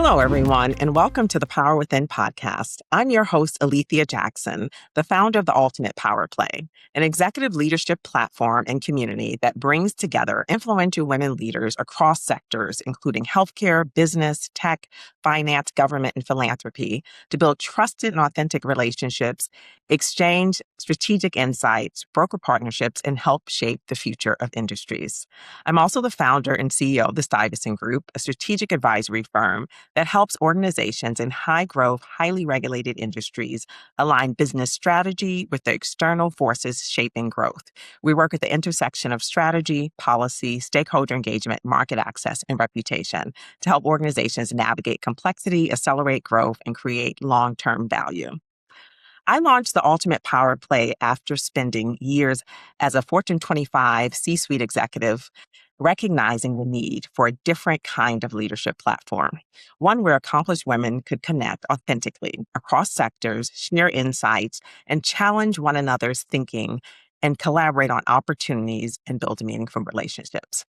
Hello, everyone, and welcome to the Power Within podcast. I'm your host, Alethia Jackson, the founder of the Ultimate Power Play, an executive leadership platform and community that brings together influential women leaders across sectors, including healthcare, business, tech, finance, government, and philanthropy, to build trusted and authentic relationships, exchange strategic insights, broker partnerships, and help shape the future of industries. I'm also the founder and CEO of the Stuyvesant Group, a strategic advisory firm that helps organizations in high-growth, highly regulated industries align business strategy with the external forces shaping growth. We work at the intersection of strategy, policy, stakeholder engagement, market access, and reputation to help organizations navigate complexity, accelerate growth, and create long-term value. I launched the Ultimate Power Play after spending years as a Fortune 25 C-suite executive, recognizing the need for a different kind of leadership platform, one where accomplished women could connect authentically across sectors, share insights, and challenge one another's thinking and collaborate on opportunities and build meaningful relationships.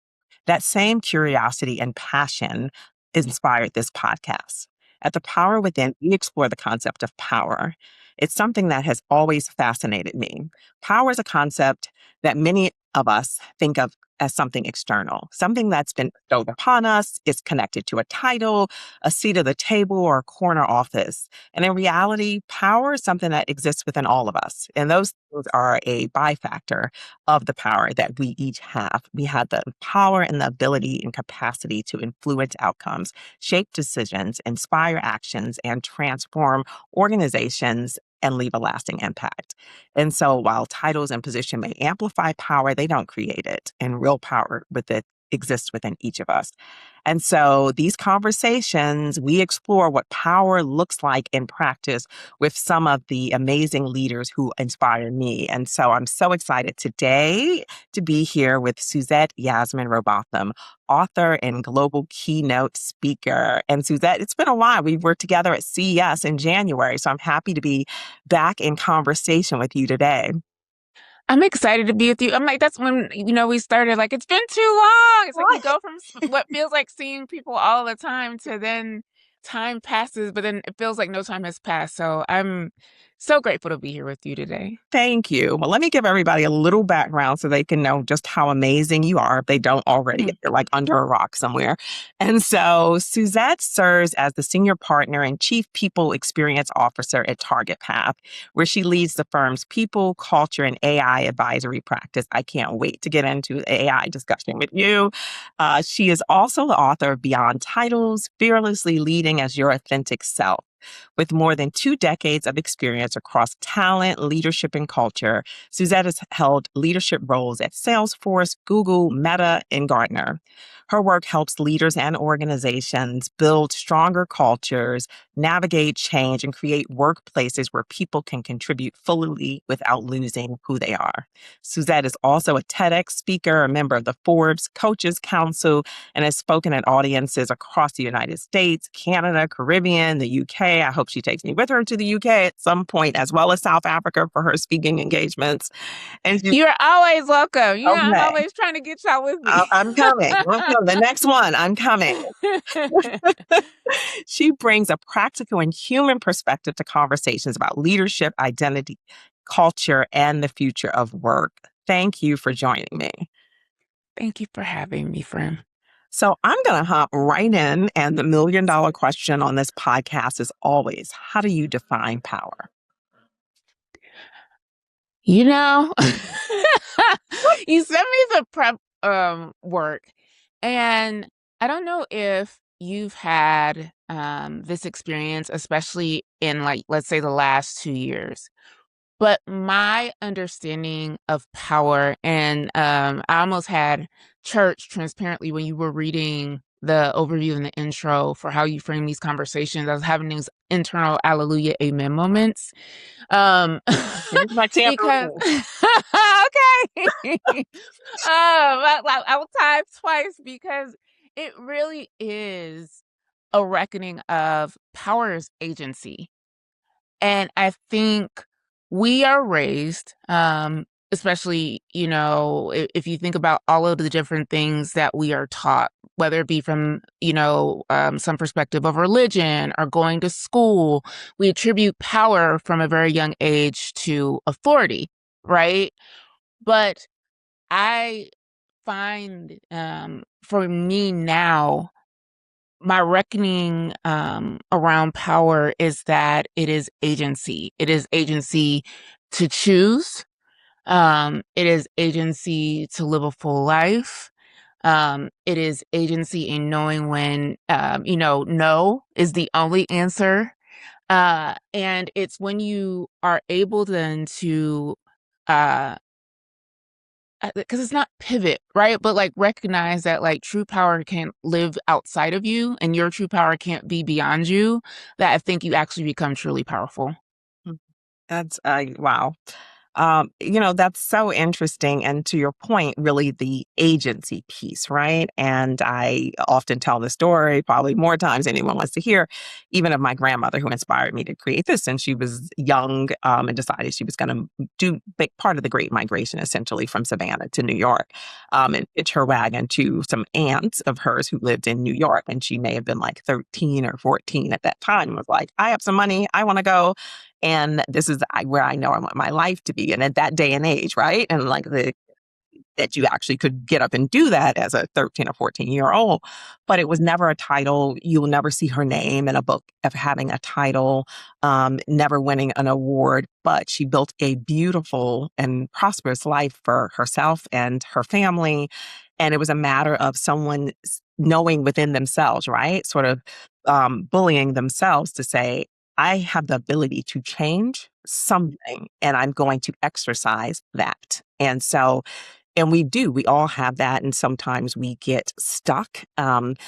That same curiosity and passion inspired this podcast. At The Power Within, we explore the concept of power. It's something that has always fascinated me. Power is a concept that many of us think of as something external, something that's been bestowed upon us, is connected to a title, a seat at the table, or a corner office. And in reality, power is something that exists within all of us. And those things are a byfactor of the power that we each have. We have the power and the ability and capacity to influence outcomes, shape decisions, inspire actions, and transform organizations and leave a lasting impact. And so while titles and position may amplify power, they don't create it. And real power with it exists within each of us. And so these conversations, we explore what power looks like in practice with some of the amazing leaders who inspire me. And so I'm so excited today to be here with Suezette Yasmin Robotham, author and global keynote speaker. And Suezette, it's been a while. We were together at CES in January, so I'm happy to be back in conversation with you today. I'm excited to be with you. I'm like, that's when, we started, like, it's been too long. It's like we go from what feels like seeing people all the time to then time passes, but then it feels like no time has passed. So I'm so grateful to be here with you today. Thank you. Well, let me give everybody a little background so they can know just how amazing you are if they don't already. If you're like under a rock somewhere. And so Suezette serves as the senior partner and chief people experience officer at Target Path, where she leads the firm's people, culture, and AI advisory practice. I can't wait to get into the AI discussion with you. She is also the author of Beyond Titles, Fearlessly Leading as Your Authentic Self. With more than 2 decades of experience across talent, leadership, and culture, Suezette has held leadership roles at Salesforce, Google, Meta, and Gartner. Her work helps leaders and organizations build stronger cultures, navigate change, and create workplaces where people can contribute fully without losing who they are. Suezette is also a TEDx speaker, a member of the Forbes Coaches Council, and has spoken at audiences across the United States, Canada, Caribbean, the UK. I hope she takes me with her to the UK at some point, as well as South Africa for her speaking engagements. And You're always welcome. okay. I'm always trying to get y'all with me. I'm coming. The next one, I'm coming. She brings a practical and human perspective to conversations about leadership, identity, culture, and the future of work. Thank you for joining me. Thank you for having me, friend. So I'm going to hop right in. And the $1 million question on this podcast is always, how do you define power? You sent me the prep work, and I don't know if you've had this experience, especially in, like, let's say the last 2 years. But my understanding of power, and I almost had church transparently when you were reading the overview and the intro for how you frame these conversations. I was having these internal alleluia amen moments. My Because okay. I will type twice because it really is a reckoning of power's agency. And I think we are raised, especially, if you think about all of the different things that we are taught, whether it be from, some perspective of religion or going to school, we attribute power from a very young age to authority, right? But I find, for me now, my reckoning around power is that it is agency. It is agency to choose. It is agency to live a full life. It is agency in knowing when, no is the only answer. And it's when you are able then to, uh, because it's not pivot, right? But like recognize that like true power can't live outside of you and your true power can't be beyond you, that I think you actually become truly powerful. Mm. That's wow. That's so interesting. And to your point, really the agency piece, right? And I often tell the story, probably more times than anyone wants to hear, even of my grandmother who inspired me to create this. And she was young and decided she was going to do big part of the Great Migration, essentially from Savannah to New York, and hitch her wagon to some aunts of hers who lived in New York. And she may have been like 13 or 14 at that time, and was like, I have some money. I want to go. And this is where I know I want my life to be. And at that day and age, right? And like that you actually could get up and do that as a 13 or 14-year-old. But it was never a title. You will never see her name in a book of having a title, never winning an award. But she built a beautiful and prosperous life for herself and her family. And it was a matter of someone knowing within themselves, right? Sort of bullying themselves to say, I have the ability to change something and I'm going to exercise that. And so, and we all have that. And sometimes we get stuck and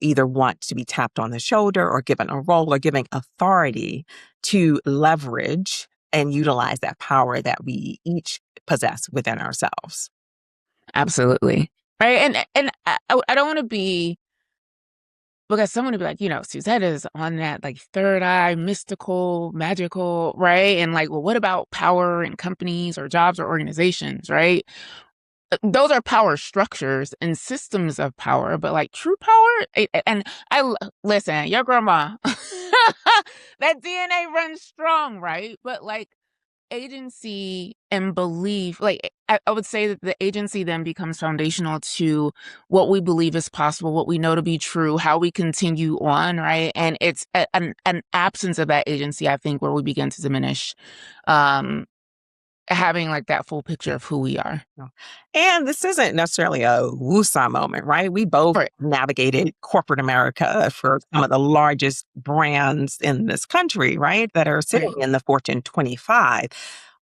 either want to be tapped on the shoulder or given a role or given authority to leverage and utilize that power that we each possess within ourselves. Absolutely. Right. And I don't want to be, because someone would be like, Suzette is on that like third eye, mystical, magical, right? And like, well, what about power in companies or jobs or organizations, right? Those are power structures and systems of power, but like true power, and listen, your grandma, that DNA runs strong, right? But like agency and belief, like I would say that the agency then becomes foundational to what we believe is possible, what we know to be true, how we continue on, right? And it's an absence of that agency, I think, where we begin to diminish um having like that full picture of who we are. No. And this isn't necessarily a woosah moment, right? We both Right. navigated corporate America for some of the largest brands in this country, right? That are sitting Right. in the Fortune 25.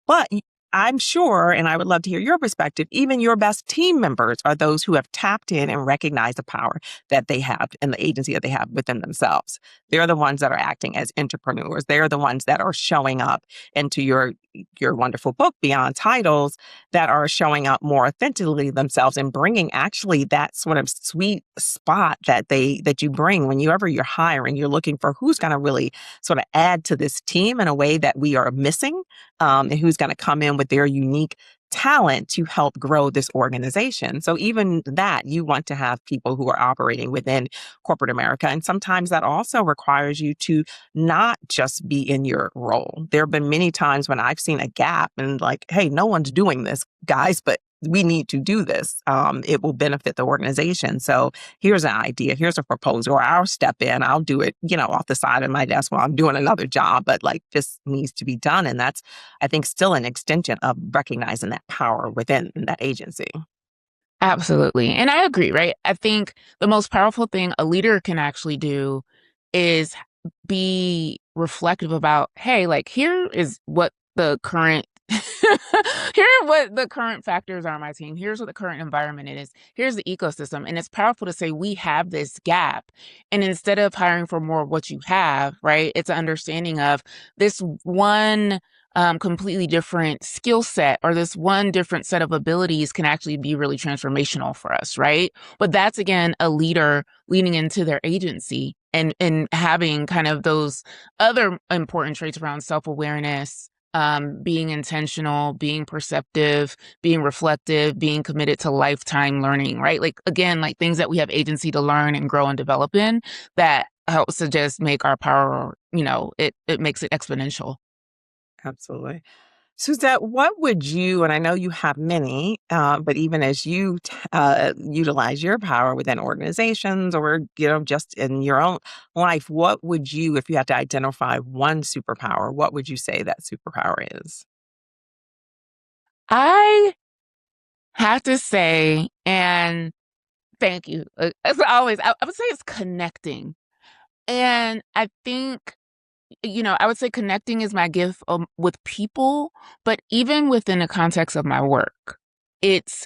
But I'm sure, and I would love to hear your perspective, even your best team members are those who have tapped in and recognized the power that they have and the agency that they have within themselves. They're the ones that are acting as entrepreneurs. They're the ones that are showing up into your wonderful book, Beyond Titles, that are showing up more authentically themselves and bringing actually that sort of sweet spot that you bring whenever you're hiring. You're looking for who's going to really sort of add to this team in a way that we are missing, and who's going to come in with their unique talent to help grow this organization. So even that, you want to have people who are operating within corporate America. And sometimes that also requires you to not just be in your role. There have been many times when I've seen a gap and like, hey, no one's doing this, guys, but we need to do this. It will benefit the organization. So here's an idea, here's a proposal, or I'll step in, I'll do it, off the side of my desk while I'm doing another job, but like this needs to be done. And that's, I think, still an extension of recognizing that power within that agency. Absolutely. And I agree, right? I think the most powerful thing a leader can actually do is be reflective about, hey, like here is what the current here are what the current factors are on my team. Here's what the current environment is. Here's the ecosystem. And it's powerful to say we have this gap. And instead of hiring for more of what you have, right? It's an understanding of this one completely different skill set or this one different set of abilities can actually be really transformational for us, right? But that's again a leader leaning into their agency and having kind of those other important traits around self-awareness, being intentional, being perceptive, being reflective, being committed to lifetime learning, right? Like, again, like things that we have agency to learn and grow and develop in that helps to just make our power, it makes it exponential. Absolutely. Suzette, what would you, and I know you have many, but even as you utilize your power within organizations or, just in your own life, what would you, if you had to identify one superpower, what would you say that superpower is? I have to say, and thank you, as always, I would say it's connecting. And I think I would say connecting is my gift with people, but even within the context of my work, it's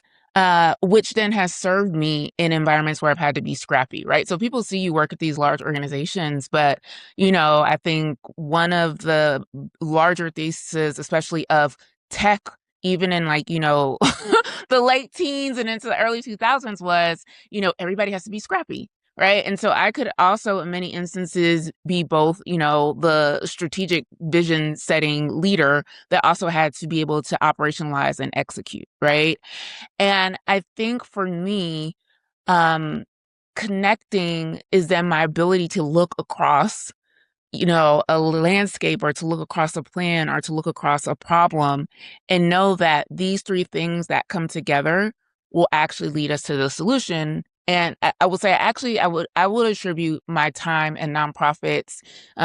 which then has served me in environments where I've had to be scrappy, right? So people see you work at these large organizations, but I think one of the larger theses, especially of tech, even in like, the late teens and into the early 2000s was, everybody has to be scrappy. Right. And so I could also, in many instances, be both, the strategic vision setting leader that also had to be able to operationalize and execute. Right. And I think for me, um, connecting is then my ability to look across a landscape or to look across a plan or to look across a problem and know that these three things that come together will actually lead us to the solution. And I would say, actually, I would attribute my time and nonprofits,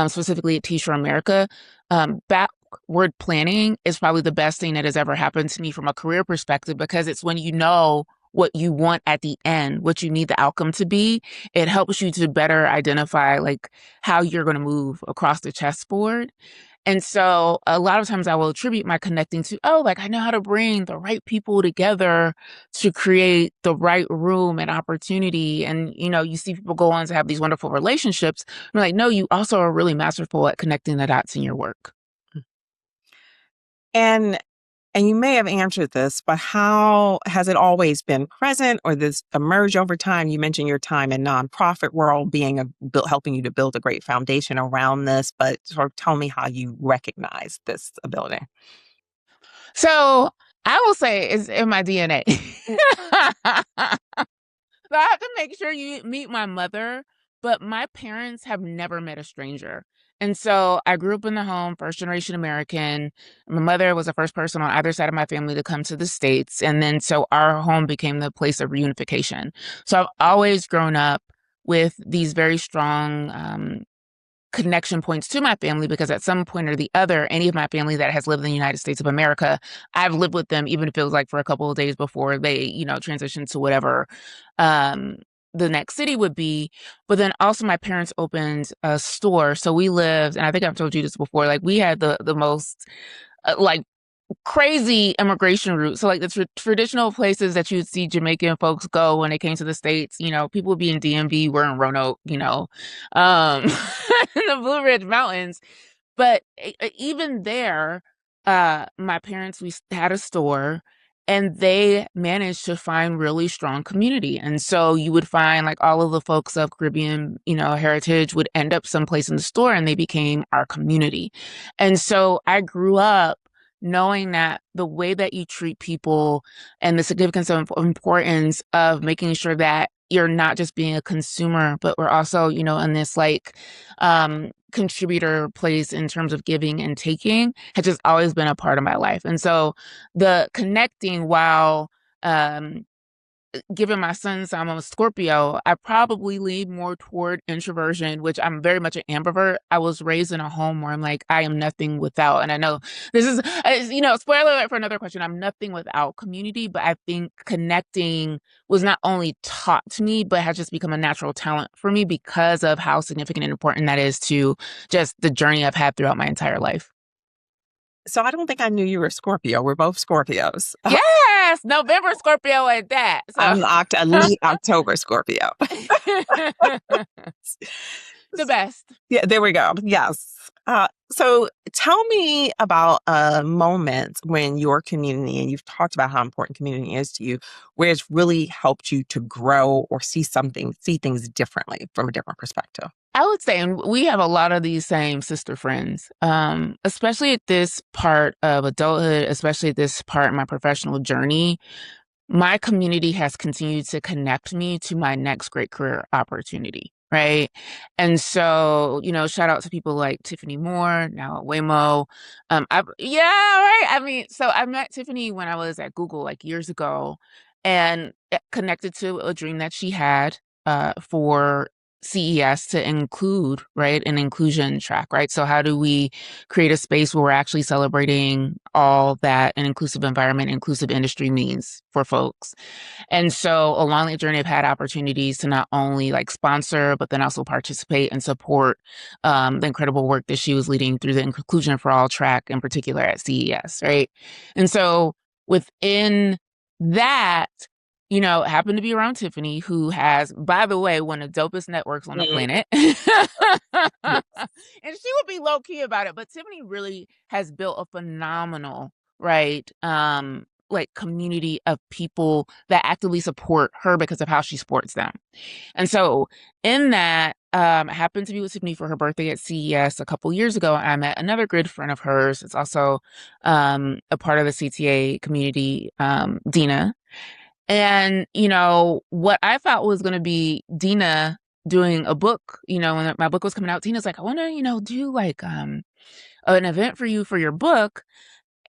specifically at Teach for America, backward planning is probably the best thing that has ever happened to me from a career perspective, because it's when you know what you want at the end, what you need the outcome to be, it helps you to better identify like how you're going to move across the chessboard. And so a lot of times I will attribute my connecting to, oh, like I know how to bring the right people together to create the right room and opportunity. And, you see people go on to have these wonderful relationships. I'm like, no, you also are really masterful at connecting the dots in your work. And and you may have answered this, but how has it always been present or this emerged over time? You mentioned your time in nonprofit world being helping you to build a great foundation around this, but sort of tell me how you recognize this ability. So I will say it's in my DNA. So I have to make sure you meet my mother, but my parents have never met a stranger. And so I grew up in the home, first generation American. My mother was the first person on either side of my family to come to the States. And then so our home became the place of reunification. So I've always grown up with these very strong connection points to my family, because at some point or the other, any of my family that has lived in the United States of America, I've lived with them, even if it was like for a couple of days before they, transitioned to whatever um, the next city would be. But then also my parents opened a store. So we lived, and I think I've told you this before, like we had the most like crazy immigration route. So like the traditional places that you'd see Jamaican folks go when they came to the States, people would be in DMV, we're in Roanoke, in the Blue Ridge Mountains. But even there, my parents, we had a store and they managed to find really strong community. And so you would find like all of the folks of Caribbean, heritage would end up someplace in the store and they became our community. And so I grew up knowing that the way that you treat people and the significance of importance of making sure that you're not just being a consumer, but we're also, in this like contributor place in terms of giving and taking has just always been a part of my life. And so the connecting while given my sun sign, I'm a Scorpio, I probably lean more toward introversion, which I'm very much an ambivert. I was raised in a home where I'm like, I am nothing without. And I know this is, spoiler alert for another question. I'm nothing without community, but I think connecting was not only taught to me, but has just become a natural talent for me because of how significant and important that is to just the journey I've had throughout my entire life. So I don't think I knew you were a Scorpio. We're both Scorpios. Yes, November Scorpio at that. So I'm a late October Scorpio. the best. Yeah, there we go. Yes. So tell me about a moment when your community, and you've talked about how important community is to you, where it's really helped you to grow or see things differently from a different perspective. I would say, and we have a lot of these same sister friends, especially at this part of adulthood, especially at this part in my professional journey. My community has continued to connect me to my next great career opportunity, right? And so, shout out to people like Tiffany Moore, now at Waymo. Yeah, right. I mean, so I met Tiffany when I was at Google like years ago, and connected to a dream that she had for CES to include, right, an inclusion track, right? So how do we create a space where we're actually celebrating all that an inclusive environment, inclusive industry means for folks? And so along the journey, I've had opportunities to not only like sponsor, but then also participate and support the incredible work that she was leading through the Inclusion for All track, in particular at CES, right? And so within that, happened to be around Tiffany, who has, by the way, one of the dopest networks on the Mm, planet. And yes. she would be low key about it, but Tiffany really has built a phenomenal, right? Like community of people that actively support her because of how she supports them. And so in that, I happened to be with Tiffany for her birthday at CES a couple years ago. I met another good friend of hers. It's also a part of the CTA community, Dina. And, what I thought was going to be Dina doing a book, when my book was coming out, Dina's like, I want to, do like an event for you for your book.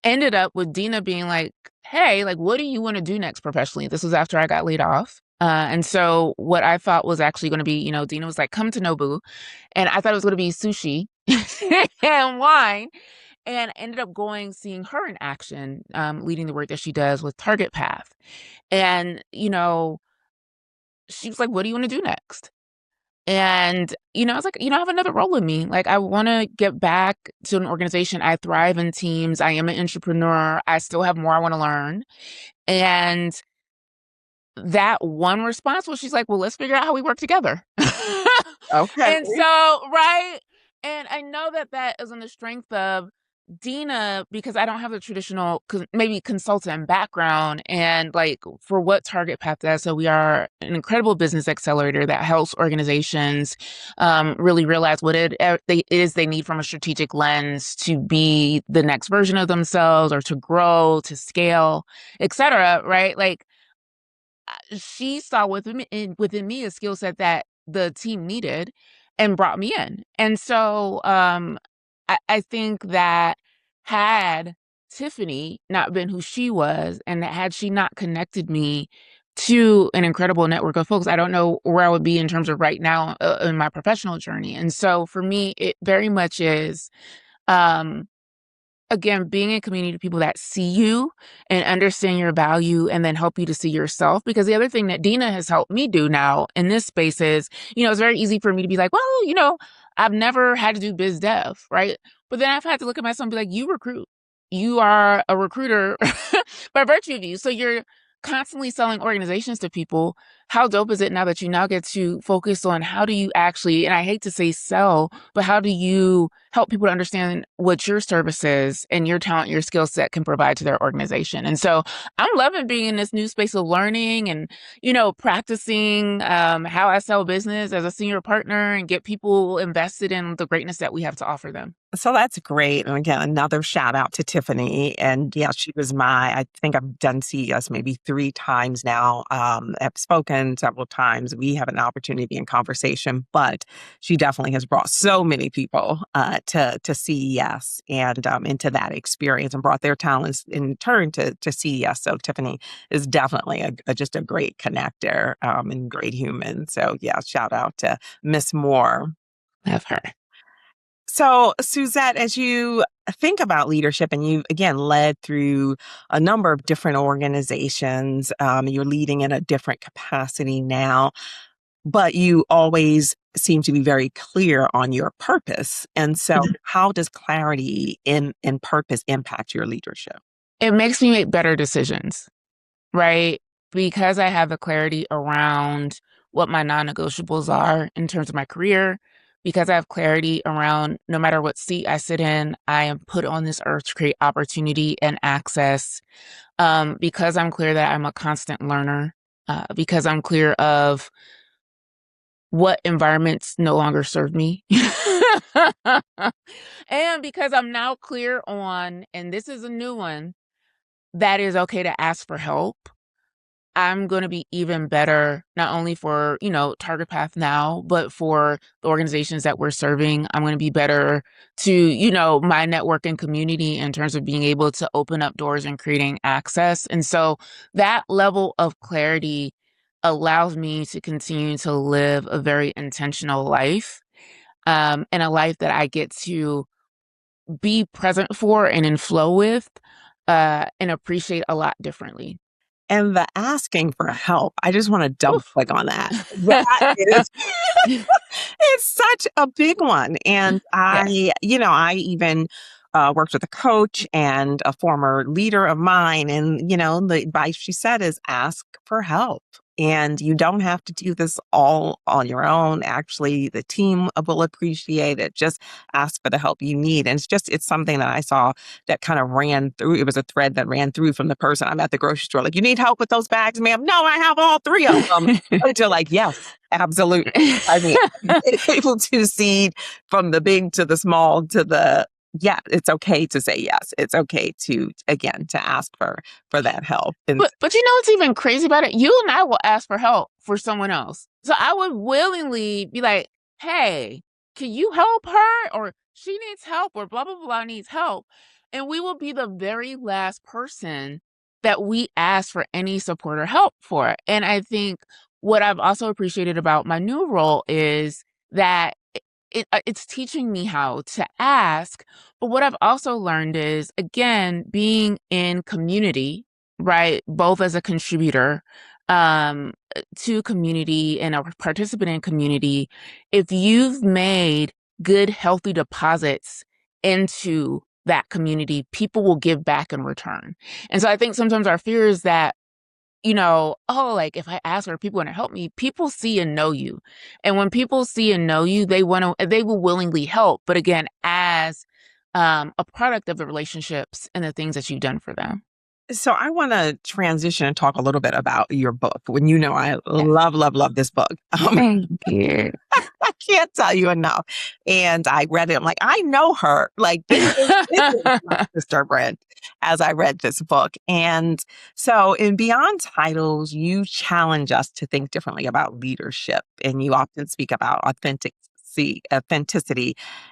Ended up with Dina being like, hey, like, what do you want to do next professionally? This was after I got laid off. And so what I thought was actually going to be, Dina was like, come to Nobu. And I thought it was going to be sushi and wine. And I ended up going, seeing her in action, leading the work that she does with Target Path. And, she was like, what do you want to do next? And, I was like, I have another role in me. Like, I want to get back to an organization. I thrive in teams. I am an entrepreneur. I still have more I want to learn. And that one response was, she's like, well, let's figure out how we work together. Okay. And so, right. And I know that that is on the strength of Dina, because I don't have the traditional, maybe consultant background, and like for what Target Path does. So we are an incredible business accelerator that helps organizations really realize what it is they need from a strategic lens to be the next version of themselves, or to grow, to scale, etc. Right? Like, she saw within me a skill set that the team needed and brought me in. And so I think that had Tiffany not been who she was, and that had she not connected me to an incredible network of folks, I don't know where I would be in terms of right now in my professional journey. And so for me, it very much is um, again, being in community of people that see you and understand your value, and then help you to see yourself. Because the other thing that Dina has helped me do now in this space is, it's very easy for me to be like, well, I've never had to do biz dev, right? But then I've had to look at myself and be like, you recruit. You are a recruiter by virtue of you. So you're constantly selling organizations to people. How dope is it now that you now get to focus on how do you actually, and I hate to say sell, but how do you help people to understand what your services and your talent, your skill set can provide to their organization? And so I'm loving being in this new space of learning and, practicing how I sell business as a senior partner and get people invested in the greatness that we have to offer them. So that's great. And again, another shout out to Tiffany. And yeah, she was I think I've done CES maybe 3 times now. I've spoken several times. We have an opportunity to be in conversation, but she definitely has brought so many people to CES and into that experience, and brought their talents in turn to CES. So Tiffany is definitely just a great connector and great human. So yeah, shout out to Miss Moore. Love her. So, Suzette, as you think about leadership, and you again led through a number of different organizations, you're leading in a different capacity now, but you always seem to be very clear on your purpose. And so, how does clarity in purpose impact your leadership? It makes me make better decisions, right? Because I have the clarity around what my non negotiables are in terms of my career, because I have clarity around no matter what seat I sit in, I am put on this earth to create opportunity and access. Because I'm clear that I'm a constant learner, because I'm clear of what environments no longer serve me. And because I'm now clear on, and this is a new one, that is okay to ask for help. I'm going to be even better, not only for, Target Path now, but for the organizations that we're serving. I'm going to be better to, my network and community in terms of being able to open up doors and creating access. And so that level of clarity allows me to continue to live a very intentional life, and a life that I get to be present for and in flow with, and appreciate a lot differently. And the asking for help, I just want to double Oof. click on that. That is it's such a big one. And Yes. I even worked with a coach and a former leader of mine. And, the advice she said is ask for help. And you don't have to do this all on your own. Actually, the team will appreciate it. Just ask for the help you need. And it's something that I saw that kind of ran through. It was a thread that ran through from the person I'm at the grocery store. Like, you need help with those bags, ma'am? No, I have all three of them. Until like, yes, absolutely. I mean, able to see from the big to the small to the yeah, it's okay to say yes. It's okay to again to ask for that help. And But what's even crazy about it? You and I will ask for help for someone else. So I would willingly be like, hey, can you help her? Or she needs help, or blah, blah, blah needs help. And we will be the very last person that we ask for any support or help for. And I think what I've also appreciated about my new role is that it's teaching me how to ask. But what I've also learned is, again, being in community, right? Both as a contributor, to community and a participant in community, if you've made good, healthy deposits into that community, people will give back in return. And so I think sometimes our fear is that, oh, like if I ask for people to help me, people see and know you. And when people see and know you, they will willingly help. But again, as a product of the relationships and the things that you've done for them. so I want to transition and talk a little bit about your book. When I Yes. love, love, love this book. Thank you. I can't tell you enough. And I read it. I'm like, I know her. Like this is my sister Brent as I read this book. And so in Beyond Titles, you challenge us to think differently about leadership. And you often speak about authenticity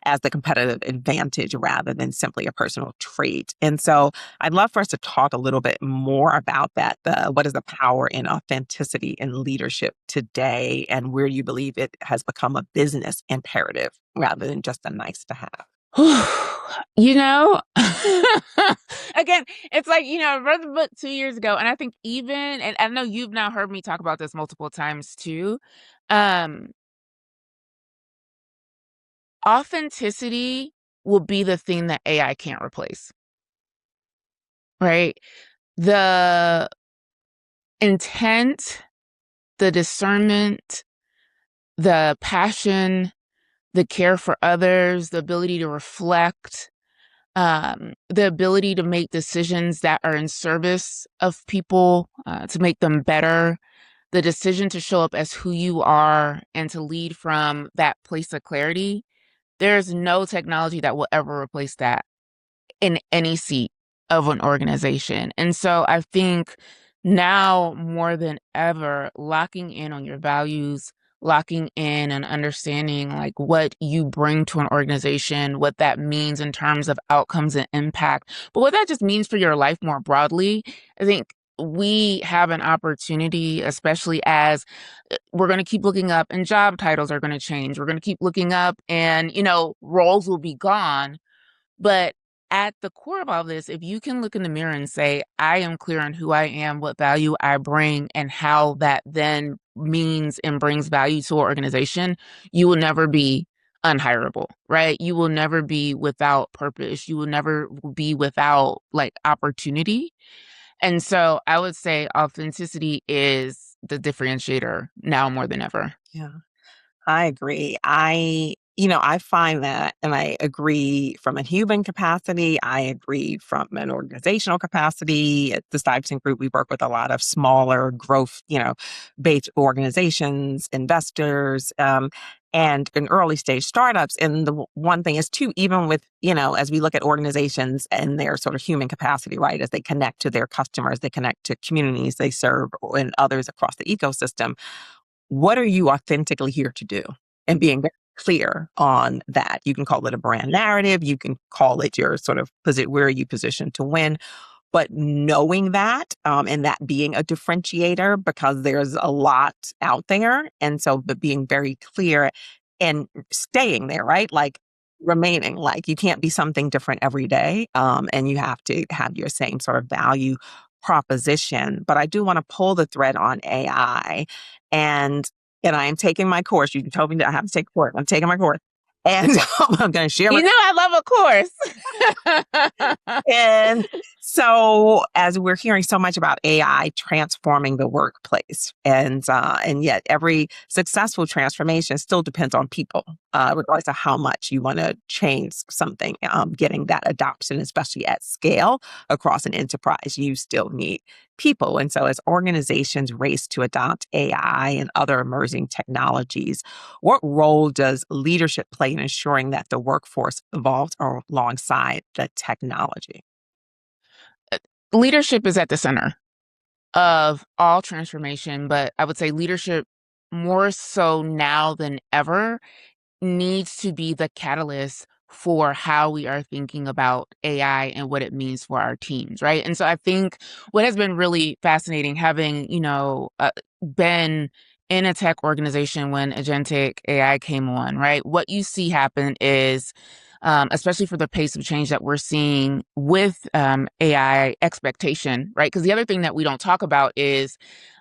as the competitive advantage rather than simply a personal trait. And so I'd love for us to talk a little bit more about that. What is the power in authenticity in leadership today, and where you believe it has become a business imperative rather than just a nice to have? you know, again, it's like, I read the book 2 years ago, and I think and I know you've now heard me talk about this multiple times too. Um, Authenticity will be the thing that AI can't replace, right? The intent, the discernment, the passion, the care for others, the ability to reflect, the ability to make decisions that are in service of people, to make them better, the decision to show up as who you are and to lead from that place of clarity. There's no technology that will ever replace that in any seat of an organization. And so I think now more than ever, locking in on your values, locking in and understanding like what you bring to an organization, what that means in terms of outcomes and impact, but what that just means for your life more broadly. I think we have an opportunity, especially as we're going to keep looking up and job titles are going to change. We're going to keep looking up and, roles will be gone. But at the core of all this, if you can look in the mirror and say, I am clear on who I am, what value I bring, and how that then means and brings value to an organization, you will never be unhireable, right? You will never be without purpose. You will never be without like opportunity. And so I would say authenticity is the differentiator now more than ever. Yeah. I agree. I find that, and I agree from a human capacity, I agree from an organizational capacity. At the Stuyvesant Group, we work with a lot of smaller growth, based organizations, investors, and in early stage startups. And the one thing is too, even with, as we look at organizations and their sort of human capacity, right, as they connect to their customers, they connect to communities they serve and others across the ecosystem, what are you authentically here to do? And being very clear on that. You can call it a brand narrative. You can call it your sort of where are you positioned to win. But knowing that, and that being a differentiator, because there's a lot out there. And so, but being very clear and staying there, right? Like remaining, like you can't be something different every day. And you have to have your same sort of value proposition. But I do want to pull the thread on AI. And and I am taking my course. You told me that I have to take a course. I'm taking my course. And I'm going to share my. I love a course. And so, as we're hearing so much about AI transforming the workplace, and yet every successful transformation still depends on people, regardless of how much you want to change something. Getting that adoption, especially at scale across an enterprise, you still need people. And so, as organizations race to adopt AI and other emerging technologies, what role does leadership play in ensuring that the workforce evolves alongside the technology? Leadership is at the center of all transformation, but I would say leadership more so now than ever needs to be the catalyst for how we are thinking about AI and what it means for our teams, right? And so I think what has been really fascinating, having been in a tech organization when agentic AI came on, right? What you see happen is, especially for the pace of change that we're seeing with AI expectation, right? Because the other thing that we don't talk about is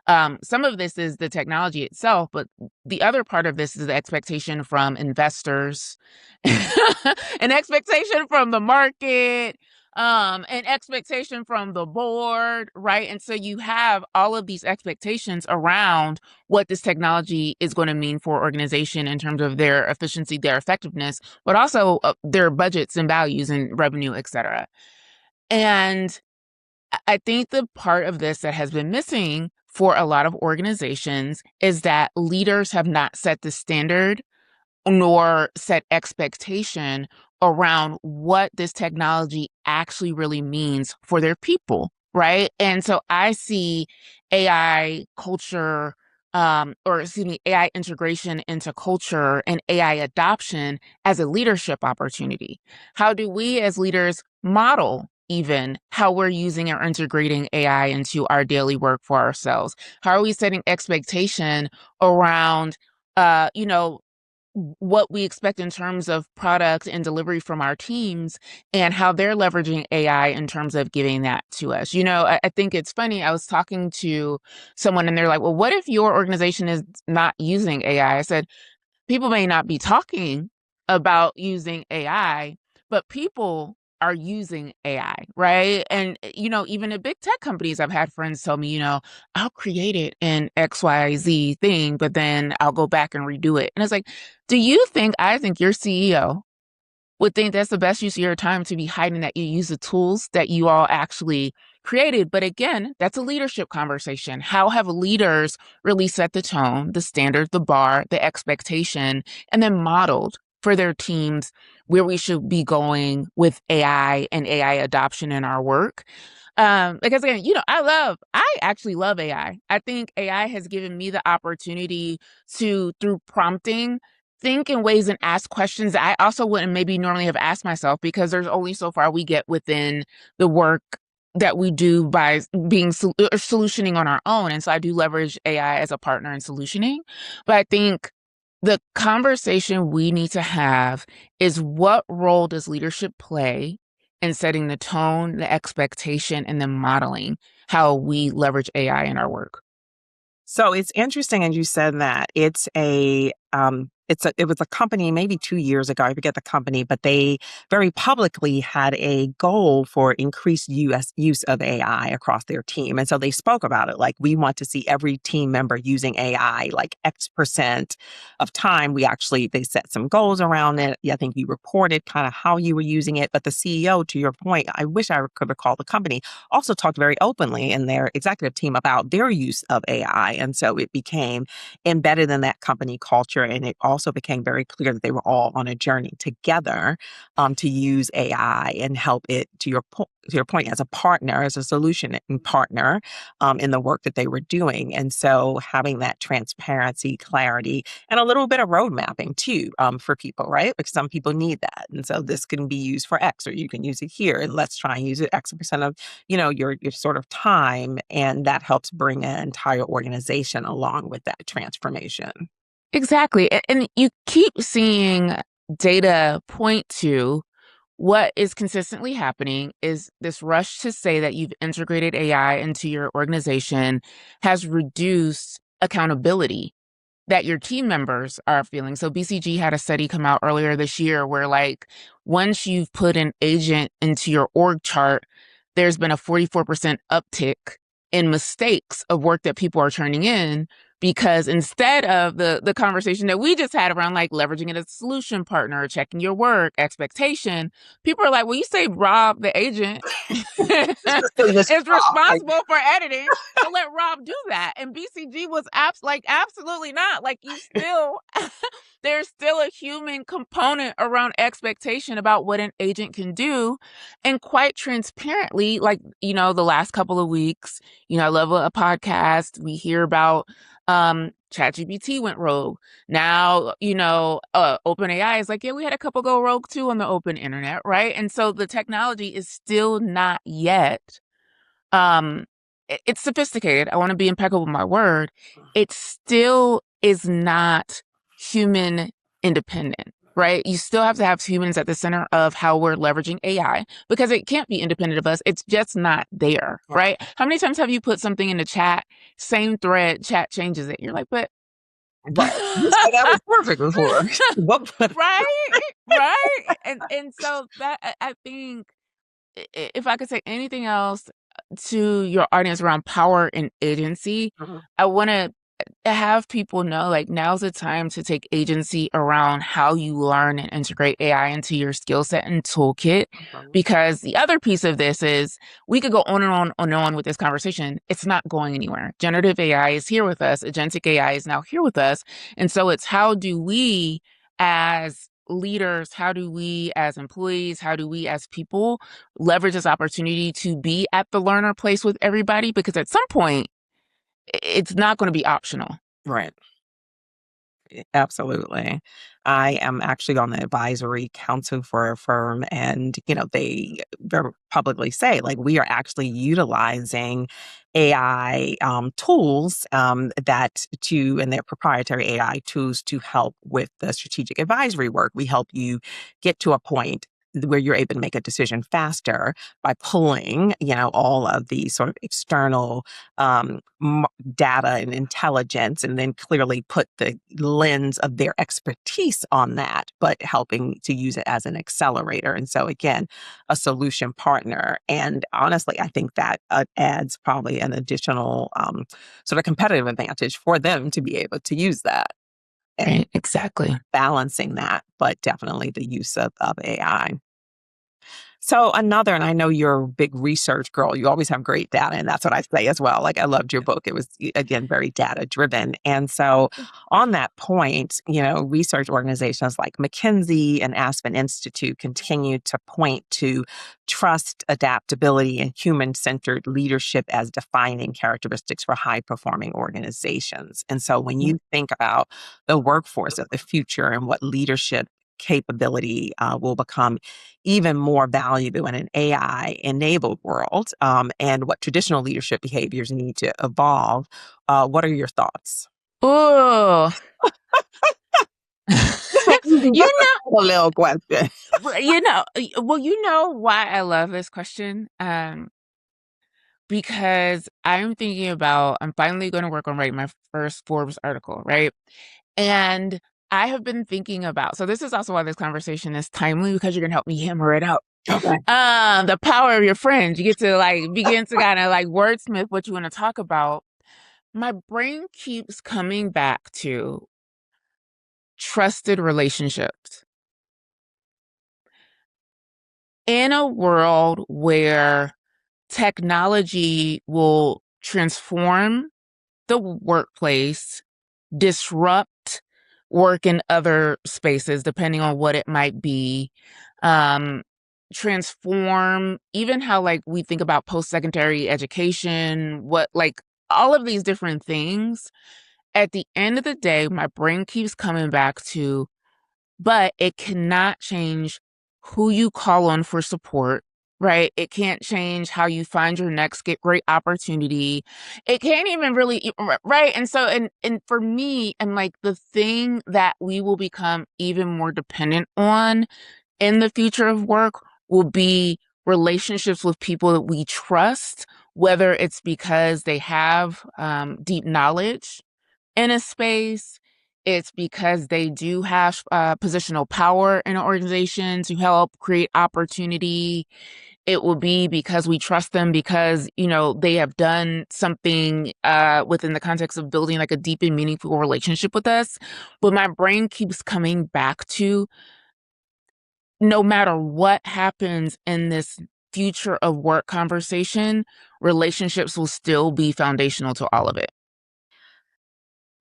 some of this is the technology itself, but the other part of this is the expectation from investors, an expectation from the market, an expectation from the board, right? And so you have all of these expectations around what this technology is going to mean for organization in terms of their efficiency, their effectiveness, but also their budgets and values and revenue, et cetera. And I think the part of this that has been missing for a lot of organizations is that leaders have not set the standard nor set expectation around what this technology actually really means for their people, right? And so I see AI culture, AI integration into culture and AI adoption as a leadership opportunity. How do we as leaders model even how we're using or integrating AI into our daily work for ourselves? How are we setting expectation around, what we expect in terms of product and delivery from our teams and how they're leveraging AI in terms of giving that to us. I think it's funny. I was talking to someone and they're like, well, what if your organization is not using AI? I said, people may not be talking about using AI, but people are using AI, right? And, even at big tech companies, I've had friends tell me, I'll create it in XYZ thing, but then I'll go back and redo it. And it's like, I think your CEO would think that's the best use of your time to be hiding that you use the tools that you all actually created. But again, that's a leadership conversation. How have leaders really set the tone, the standard, the bar, the expectation, and then modeled for their teams where we should be going with AI and AI adoption in our work? Because again, I actually love AI. I think AI has given me the opportunity to, through prompting, think in ways and ask questions that I also wouldn't maybe normally have asked myself, because there's only so far we get within the work that we do by being solutioning on our own. And so I do leverage AI as a partner in solutioning. But I think the conversation we need to have is, what role does leadership play in setting the tone, the expectation, and then modeling how we leverage AI in our work? So it's interesting, as you said, that it's a it was a company maybe 2 years ago. I forget the company, but they very publicly had a goal for increased use of AI across their team. And so they spoke about it like, we want to see every team member using AI like X% of time. They set some goals around it. I think you reported kind of how you were using it. But the CEO, to your point, I wish I could recall the company, also talked very openly in their executive team about their use of AI. And so it became embedded in that company culture. And it also became very clear that they were all on a journey together to use AI and help it, to your point, as a partner, as a solution partner in the work that they were doing. And so having that transparency, clarity, and a little bit of road mapping too for people, right? Because some people need that. And so this can be used for X, or you can use it here, and let's try and use it X% of, your sort of time. And that helps bring an entire organization along with that transformation. Exactly. And you keep seeing data point to what is consistently happening is this rush to say that you've integrated AI into your organization has reduced accountability that your team members are feeling. So BCG had a study come out earlier this year where, like, once you've put an agent into your org chart, there's been a 44% uptick in mistakes of work that people are turning in, because instead of the conversation that we just had around like leveraging it as a solution partner, checking your work, expectation, people are like, well, you say Rob, the agent, is responsible for editing. So let Rob do that. And BCG was absolutely not. Like, you still, there's still a human component around expectation about what an agent can do. And quite transparently, like, the last couple of weeks, I love a podcast. We hear about ChatGPT went rogue. Now, OpenAI is like, yeah, we had a couple go rogue too on the open internet, right? And so the technology is still not yet it's sophisticated. I want to be impeccable with my word. It still is not human independent, right? You still have to have humans at the center of how we're leveraging AI, because it can't be independent of us. It's just not there, right? How many times have you put something in the chat, same thread, chat changes it? You're like, but Right. You said that was perfect before. right, right. And so that I think, if I could say anything else to your audience around power and agency, Mhm, I want to have people know, like, now's the time to take agency around how you learn and integrate AI into your skill set and toolkit. mhm. Because the other piece of this is, we could go on and on and on with this conversation. It's not going anywhere. Generative AI is here with us. Agentic AI is now here with us. And so it's, how do we as leaders, how do we as employees, how do we as people leverage this opportunity to be at the learner place with everybody? Because at some point, it's not going to be optional. Right. Absolutely. I am actually on the advisory council for a firm, and they very publicly say, like, we are actually utilizing AI tools and their proprietary AI tools to help with the strategic advisory work. We help you get to a point where you're able to make a decision faster by pulling, all of the sort of external data and intelligence, and then clearly put the lens of their expertise on that, but helping to use it as an accelerator. And so, again, a solution partner. And honestly, I think that adds probably an additional sort of competitive advantage for them to be able to use that and Right, exactly. balancing that, but definitely the use of AI. So and I know you're a big research girl. You always have great data, and that's what I say as well. Like, I loved your book. It was, again, very data driven. And so on that point, research organizations like McKinsey and Aspen Institute continue to point to trust, adaptability, and human-centered leadership as defining characteristics for high-performing organizations. And so when you think about the workforce of the future and what leadership capability will become even more valuable in an AI-enabled world, and what traditional leadership behaviors need to evolve. What are your thoughts? Oh, you A little question. why I love this question? Because I'm thinking about, I'm finally going to work on writing my first Forbes article, right? And I have been thinking about, so this is also why this conversation is timely, because you're gonna help me hammer it out. Okay. The power of your friends. You get to like begin to kind of like wordsmith what you want to talk about. My brain keeps coming back to trusted relationships. In a world where technology will transform the workplace, disrupt work in other spaces, depending on what it might be, um, transform even how like we think about post-secondary education, what like all of these different things. At the end of the day, my brain keeps coming back to, but it cannot change who you call on for support, right? It can't change how you find your next get great opportunity. It can't even really, right? And so, and for me, and like the thing that we will become even more dependent on in the future of work will be relationships with people that we trust, whether it's because they have deep knowledge in a space. It's because they do have positional power in an organization to help create opportunity. It will be because we trust them because, you know, they have done something within the context of building like a deep and meaningful relationship with us. But my brain keeps coming back to, no matter what happens in this future of work conversation, relationships will still be foundational to all of it.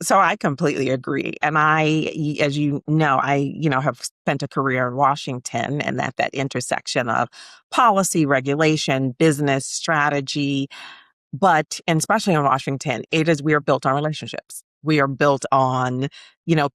So I completely agree. And as you know, have spent a career in Washington and that intersection of policy, regulation, business strategy. But, and especially in Washington, we are built on relationships. We are built on,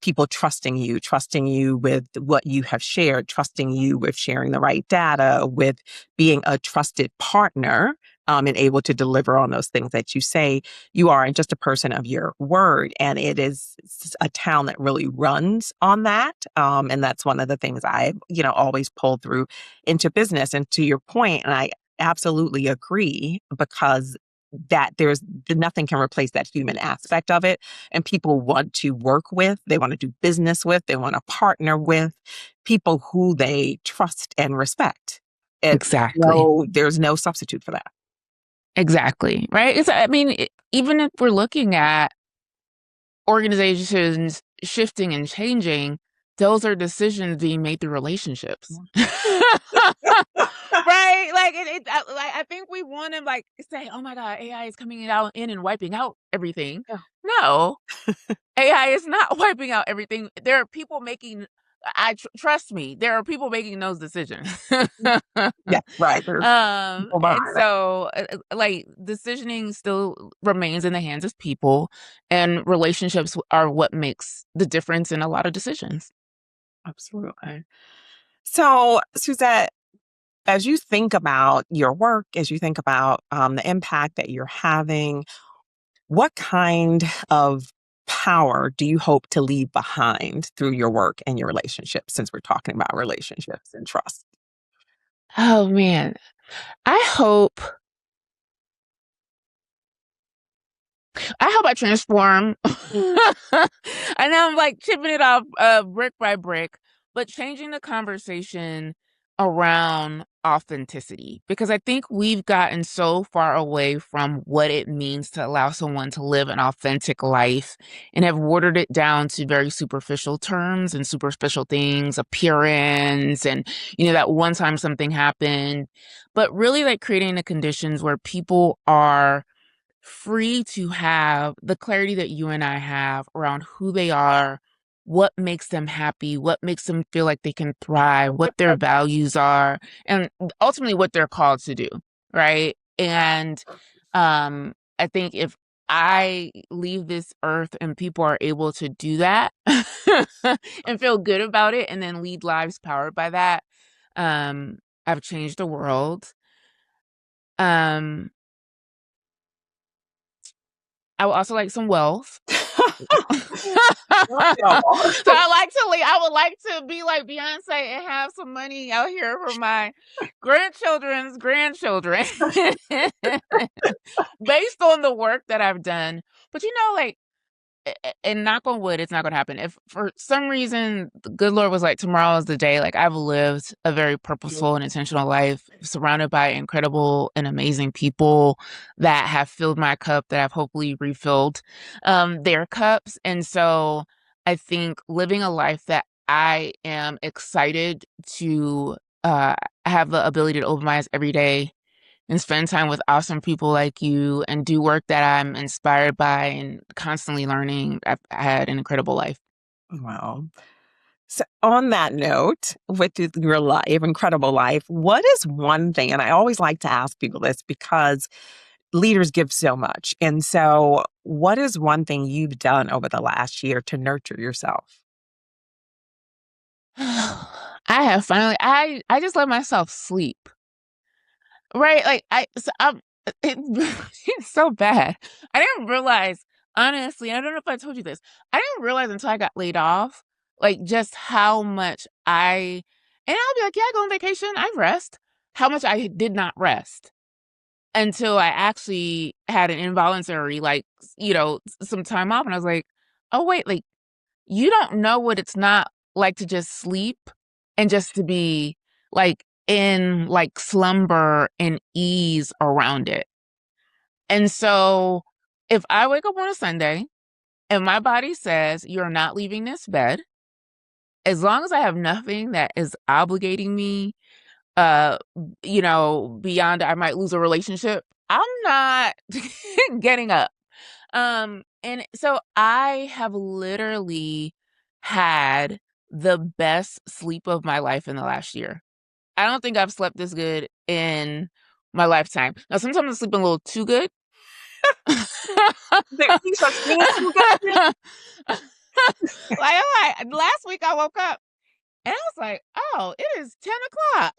people trusting you with what you have shared, trusting you with sharing the right data, with being a trusted partner, and able to deliver on those things that you say you are, and just a person of your word. And it is a town that really runs on that. And that's one of the things I, always pull through into business. And to your point, and I absolutely agree, because that there's nothing can replace that human aspect of it. And people want to work with, they want to do business with, they want to partner with people who they trust and respect. Exactly. There's no substitute for that. Exactly. Right. I mean, even if we're looking at organizations shifting and changing, those are decisions being made through relationships. Right? Like like I think we want to like say, "Oh my God, AI is coming out in and wiping out everything." Yeah. No, AI is not wiping out everything. There are people making. Trust me. There are people making those decisions. Yeah, right. There's people And behind it. so like decisioning still remains in the hands of people, and relationships are what makes the difference in a lot of decisions. Absolutely. So, Suzette, as you think about your work, as you think about the impact that you're having, what kind of power do you hope to leave behind through your work and your relationships, since we're talking about relationships and trust? Oh man, I hope I transform. I know I'm like chipping it off brick by brick, but changing the conversation around authenticity, because I think we've gotten so far away from what it means to allow someone to live an authentic life and have watered it down to very superficial terms and superficial things, appearance, and that one time something happened, but really like creating the conditions where people are free to have the clarity that you and I have around who they are, what makes them happy, what makes them feel like they can thrive, what their values are, and ultimately what they're called to do, right? And I think if I leave this earth and people are able to do that and feel good about it and then lead lives powered by that, um, I've changed the world. Um, I would also like some wealth. Not y'all. So I like to leave. I would like to be like Beyonce and have some money out here for my grandchildren's grandchildren based on the work that I've done. But like and knock on wood, it's not gonna happen. If for some reason the good Lord was like, tomorrow is the day, like I've lived a very purposeful and intentional life, surrounded by incredible and amazing people that have filled my cup, that have hopefully refilled their cups. And so I think living a life that I am excited to have the ability to open my eyes every day and spend time with awesome people like you and do work that I'm inspired by and constantly learning. I've had an incredible life. Wow. So on that note, with your life, incredible life, what is one thing, and I always like to ask people this because leaders give so much. And so what is one thing you've done over the last year to nurture yourself? I just let myself sleep. Right? Like it, it's so bad. I didn't realize, honestly, I don't know if I told you this. I didn't realize until I got laid off, like just how much and I'll be like, yeah, I go on vacation, I rest. How much I did not rest until I actually had an involuntary, like, some time off. And I was like, oh, wait, like, you don't know what it's not like to just sleep and just to be like in like slumber and ease around it. And so if I wake up on a Sunday and my body says, you're not leaving this bed, as long as I have nothing that is obligating me, uh, beyond I might lose a relationship, I'm not getting up. And so I have literally had the best sleep of my life in the last year. I don't think I've slept this good in my lifetime. Now, sometimes I sleep a little too good. There any such thing as too good? Last week I woke up and I was like, "Oh, it is 10 o'clock."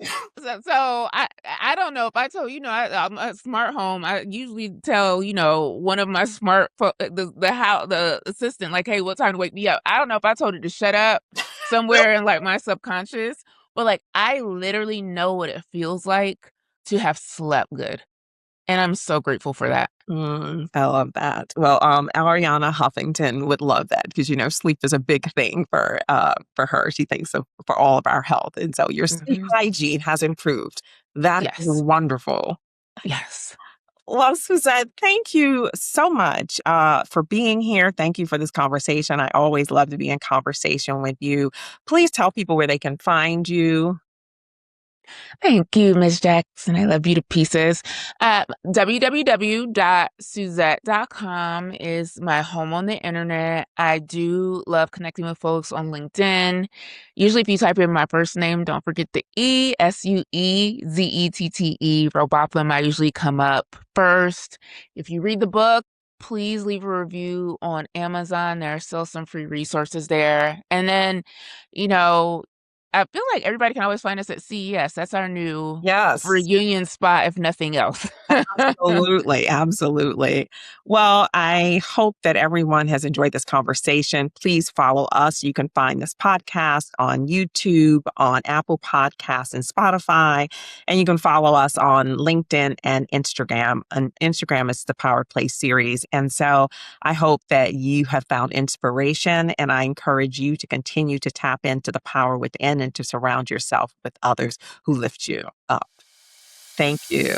So I don't know if I told I'm a smart home. I usually tell one of my the assistant, like, "Hey, what time to wake me up?" I don't know if I told her to shut up somewhere in like my subconscious, but like I literally know what it feels like to have slept good, and I'm so grateful for that. I love that. Well, Ariana Huffington would love that because sleep is a big thing for her. She thinks of for all of our health, and so your sleep Mhm. hygiene has improved. That is Yes, wonderful. yes. Well, Suzette, thank you so much for being here. Thank you for this conversation. I always love to be in conversation with you. Please tell people where they can find you. Thank you, Miss Jackson. I love you to pieces. www.suzette.com is my home on the internet. I do love connecting with folks on LinkedIn. Usually, if you type in my first name, don't forget the E, Suezzette, Robotham. I usually come up first. If you read the book, please leave a review on Amazon. There are still some free resources there. And then, you know, I feel like everybody can always find us at CES. That's our new Yes. reunion spot, if nothing else. Absolutely, absolutely. Well, I hope that everyone has enjoyed this conversation. Please follow us. You can find this podcast on YouTube, on Apple Podcasts and Spotify, and you can follow us on LinkedIn and Instagram. And Instagram is the Power Play series. And so I hope that you have found inspiration, and I encourage you to continue to tap into the power within and to surround yourself with others who lift you up. Thank you.